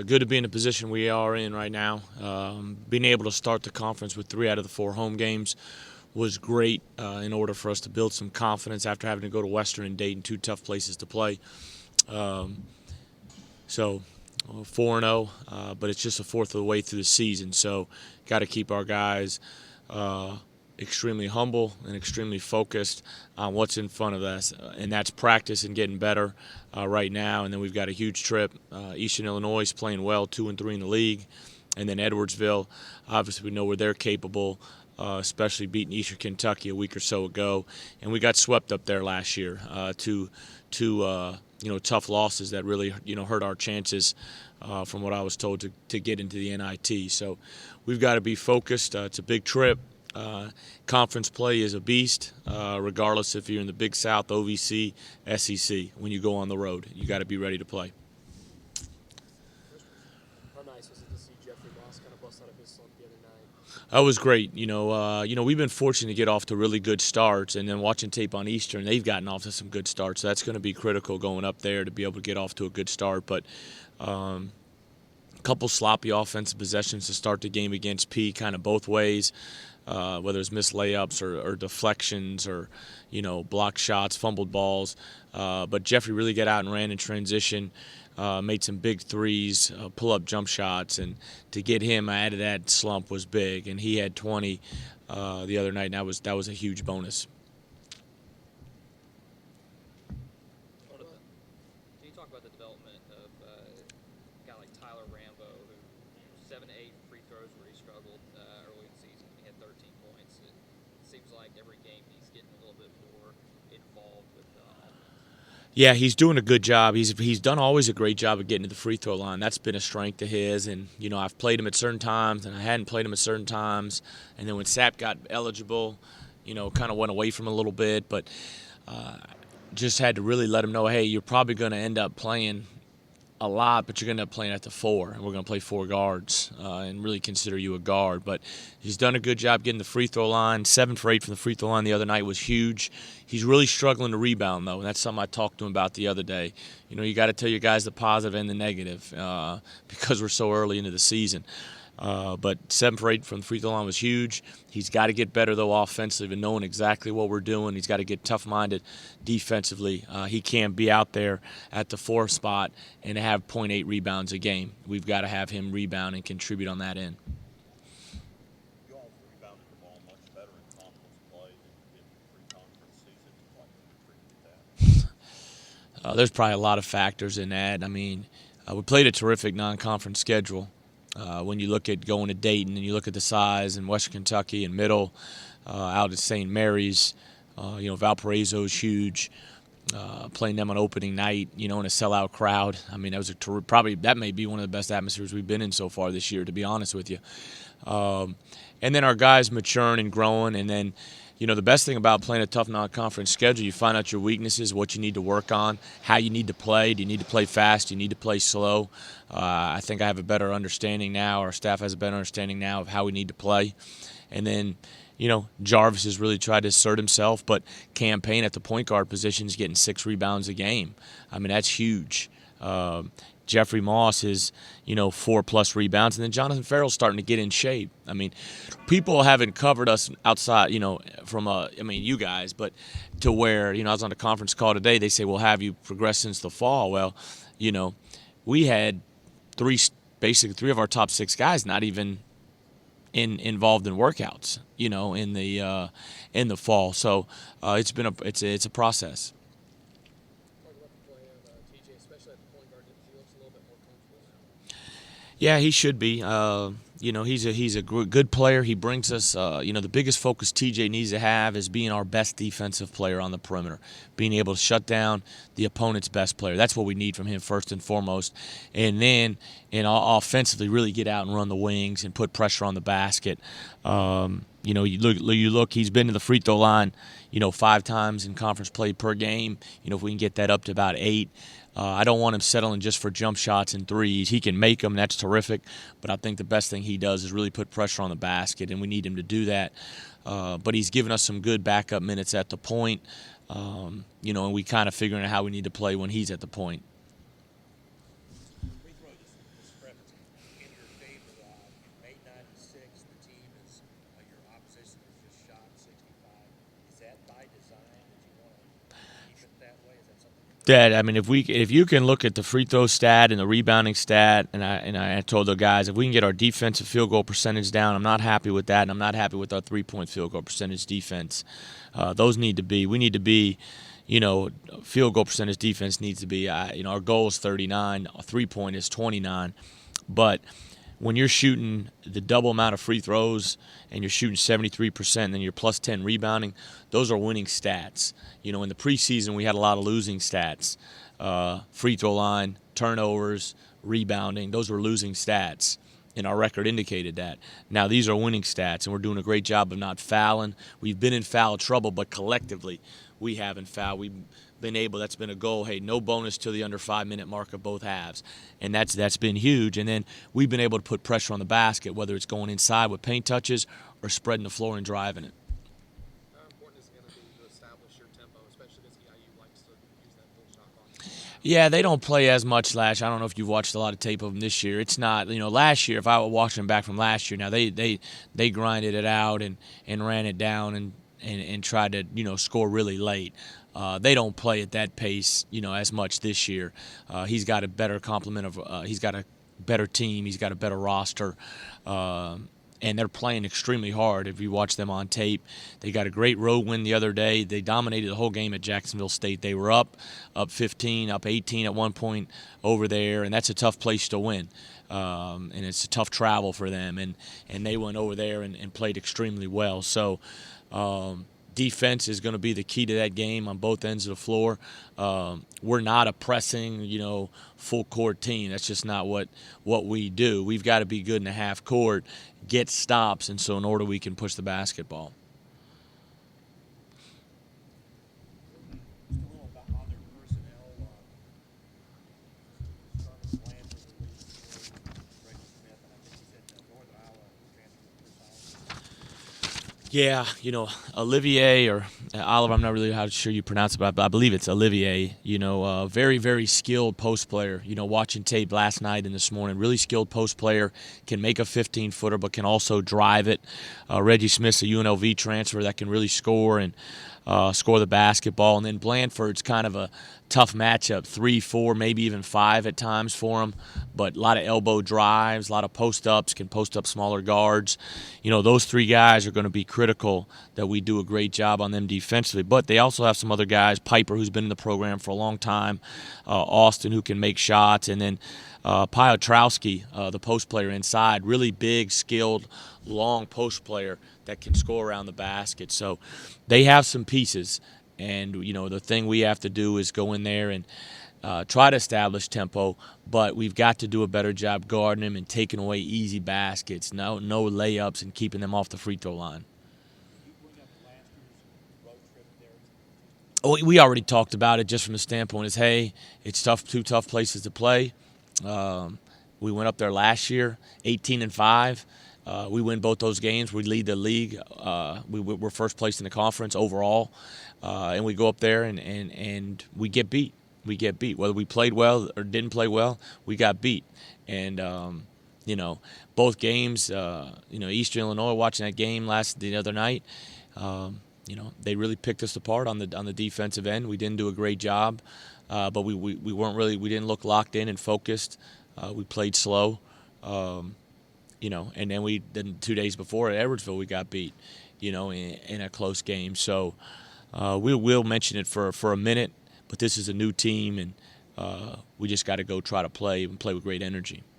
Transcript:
good to be in the position we are in right now. Being able to start the conference with 3 out of the 4 home games was great in order for us to build some confidence after having to go to Western and Dayton, 2 tough places to play. So 4-0, but it's just a fourth of the way through the season. So got to keep our guys extremely humble and extremely focused on what's in front of us, and that's practice and getting better right now. And then we've got a huge trip. Eastern Illinois is playing well, 2-3 in the league, and then Edwardsville. Obviously, we know where they're capable. Especially beating Eastern Kentucky a week or so ago, and we got swept up there last year. Two tough losses that really hurt our chances, from what I was told, to get into the NIT. So we've got to be focused. It's a big trip. Conference play is a beast, regardless if you're in the Big South, OVC, SEC. When you go on the road, you got to be ready to play. How nice was it to see Jeffrey Moss kind of bust out of his slump the other night? That was great. We've been fortunate to get off to really good starts, and then watching tape on Eastern, they've gotten off to some good starts. So that's going to be critical going up there to be able to get off to a good start. But a couple sloppy offensive possessions to start the game against P, kind of both ways, whether it's missed layups or deflections or blocked shots, fumbled balls. But Jeffrey really got out and ran in transition. Made some big threes, pull-up jump shots, and to get him out of that slump was big. And he had 20 the other night, and that was a huge bonus. Can you talk about the development of a guy like Tyler Rambo, who 7 to 8 free throws where he struggled early in the season? He had 13 points. It seems like every game he's getting a little bit more involved with offense. Yeah, he's doing a good job. He's done always a great job of getting to the free throw line. That's been a strength of his. And I've played him at certain times, and I hadn't played him at certain times. And then when Sapp got eligible, kind of went away from him a little bit, but just had to really let him know, hey, you're probably going to end up playing a lot, but you're going to end up playing at the 4, and we're going to play 4 guards and really consider you a guard. But he's done a good job getting the free throw line. 7 for 8 from the free throw line the other night was huge. He's really struggling to rebound, though, and that's something I talked to him about the other day. You got to tell your guys the positive and the negative because we're so early into the season. But 7 for 8 from the free throw line was huge. He's got to get better, though, offensively and knowing exactly what we're doing. He's got to get tough-minded defensively. He can't be out there at the 4 spot and have 0.8 rebounds a game. We've got to have him rebound and contribute on that end. You all rebounded the ball much better in conference play than in pre-conference season. Why do you attribute that? There's probably a lot of factors in that. I mean, we played a terrific non-conference schedule. When you look at going to Dayton and you look at the size in Western Kentucky and Middle, out at St. Mary's, Valparaiso is huge. Playing them on opening night, in a sellout crowd. I mean, that was that may be one of the best atmospheres we've been in so far this year, to be honest with you. And then our guys maturing and growing, and then. The best thing about playing a tough non-conference schedule, you find out your weaknesses, what you need to work on, how you need to play. Do you need to play fast? Do you need to play slow? I think I have a better understanding now. Our staff has a better understanding now of how we need to play. And then, Jarvis has really tried to assert himself, but Campaign at the point guard position is getting 6 rebounds a game. I mean, that's huge. Jeffrey Moss is, 4+ rebounds. And then Jonathan Farrell's starting to get in shape. I mean, people haven't covered us outside, from, you guys, but to where, I was on a conference call today. They say, well, have you progressed since the fall? Well, we had basically three of our top 6 guys not even involved in workouts, in the fall. So it's a process. Yeah, he should be. He's a good player. He brings us. The biggest focus TJ needs to have is being our best defensive player on the perimeter, being able to shut down the opponent's best player. That's what we need from him first and foremost, and then offensively really get out and run the wings and put pressure on the basket. You look. He's been to the free throw line, 5 times in conference play per game. If we can get that up to about 8. I don't want him settling just for jump shots and threes. He can make them, that's terrific, but I think the best thing he does is really put pressure on the basket, and we need him to do that. But he's given us some good backup minutes at the point, and we kind of figuring out how we need to play when he's at the point. Free throw discrepancy That I mean, if you can look at the free throw stat and the rebounding stat, and I told the guys if we can get our defensive field goal percentage down, I'm not happy with that, and I'm not happy with our 3-point field goal percentage defense. Those need to be. We need to be. Field goal percentage defense needs to be. Our goal is 39. 3-point is 29, but when you're shooting the double amount of free throws and you're shooting 73% and then you're plus 10 rebounding, those are winning stats. In the preseason we had a lot of losing stats. Free throw line, turnovers, rebounding, those were losing stats. And our record indicated that. Now these are winning stats, and we're doing a great job of not fouling. We've been in foul trouble, but collectively we haven't fouled. We've been able. That's been a goal. Hey, no bonus till the under 5-minute mark of both halves, and that's been huge. And then we've been able to put pressure on the basket, whether it's going inside with paint touches or spreading the floor and driving it. How important is it going to be to establish your tempo, especially because EIU likes to use that full shot clock? Yeah, they don't play as much last year. I don't know if you've watched a lot of tape of them this year. It's not, last year, if I were watching them back from last year, now they grinded it out and ran it down and tried to, score really late. They don't play at that pace, as much this year. He's got a better complement of, he's got a better team. He's got a better roster. And they're playing extremely hard. If you watch them on tape, they got a great road win the other day. They dominated the whole game at Jacksonville State. They were up 15, up 18 at one point over there, and that's a tough place to win. And it's a tough travel for them. And they went over there and played extremely well. So defense is going to be the key to that game on both ends of the floor. We're not a pressing, full court team. That's just not what we do. We've got to be good in the half court, get stops, and so in order we can push the basketball. Just a little about other personnel. Starting Blanford released Reggie Smith, and I think he said Northern Iowa transferred to Chris. Yeah, Olivier or Oliver, I'm not really how sure you pronounce it, but I believe it's Olivier. Very, very skilled post player. Watching tape last night and this morning, really skilled post player, can make a 15-footer, but can also drive it. Reggie Smith's a UNLV transfer that can really score and score the basketball. And then Blanford's kind of a tough matchup, 3, 4, maybe even 5 at times for him, but a lot of elbow drives, a lot of post-ups, can post up smaller guards. Those 3 guys are going to be critical that we do a great job on them defensively. But they also have some other guys, Piper, who's been in the program for a long time, Austin, who can make shots, and then Piotrowski, the post player inside, really big, skilled, long post player that can score around the basket. So they have some pieces. And, the thing we have to do is go in there and try to establish tempo, but we've got to do a better job guarding them and taking away easy baskets, no layups, and keeping them off the free throw line. You bring up last year's road trip there. We already talked about it just from the standpoint is, hey, it's tough, 2 tough places to play. We went up there last year, 18-5. We win both those games. We lead the league. We're first place in the conference overall. And we go up there and we get beat. We get beat. Whether we played well or didn't play well, we got beat. And, both games, Eastern Illinois, watching that game the other night, they really picked us apart on the defensive end. We didn't do a great job, but we we didn't look locked in and focused. We played slow. And then 2 days before at Edwardsville, we got beat, in a close game. So we'll mention it for a minute, but this is a new team, and we just got to go try to play and play with great energy.